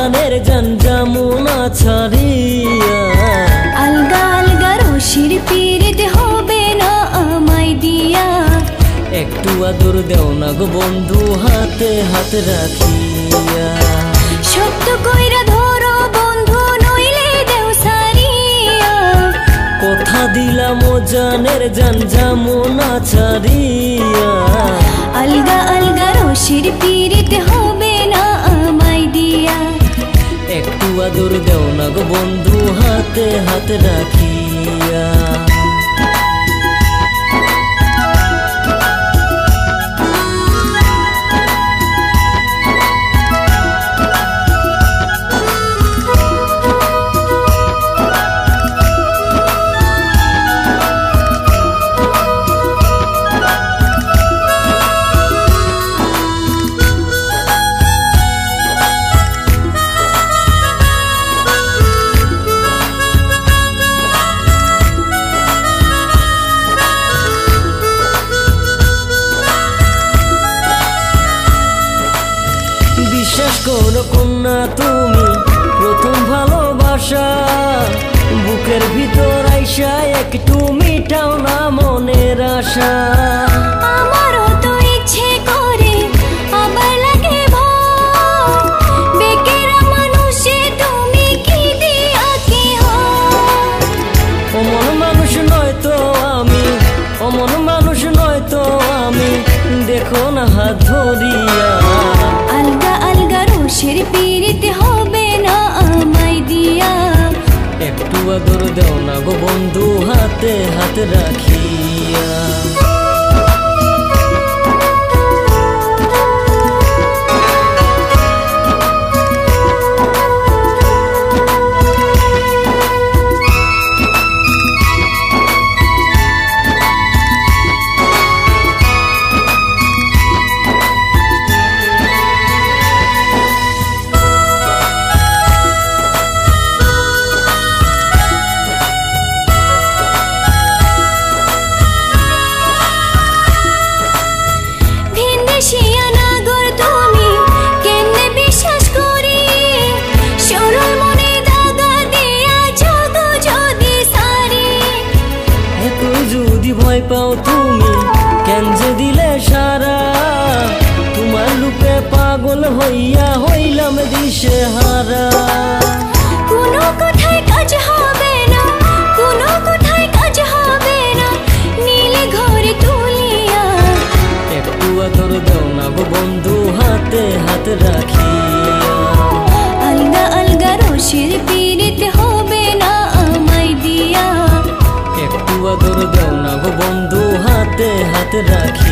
জানের জান জামুনা ছাড়িয়া আলগা আলগা রশির পীড়িত হবে না আমায় দিয়া একটু আদর দেও না গো বন্ধু হাতে হাত রাখিয়া শক্ত কইরা ধরো বন্ধু নইলে দেও সারিয়া কথা দিলাম ও জানের জান জামুনা ছাড়িয়া আলগা আলগা রশির পীড়িত হবে না আমায় দিয়া একটু আদর দেও না গো বন্ধু হাতে হাত রাখিয়া বিশ্বাস করো কন্যা তুমি প্রথম ভালোবাসা বুকের ভিতর আইসা একটু মিটাও না মনের আশা আমারও তো ইচ্ছে করে আবার লাগে ভয় বেকেরা মানুষে তুমি কি দিয়া কি অমন মানুষ নয় তো আমি অমন মানুষ নয় তো আমি দেখো না হাত ধরিয়া আলগা আলগা রশির পীড়িত হবে না আমায় দিয়া একটু আদর দেও না গো বন্ধু হাতে হাত রাখিয়া ভয় পাও তুমি কেন যে দিলে সারা তোমার রূপে পাগল হইয়া হইলাম দিশে হারা কোনো কথায় কাজ হবে না কোনো কথায় কাজ হবে না নীলে ঘরে তুলিয়া একটু আদর দাও না গো বন্ধু হাতে হাত রাখিয়া আলগা আলগা রশির পীড়িত হবে না আমায় দিয়া একটু আদর দাও না গো বন্ধু হাতে হাত রাখি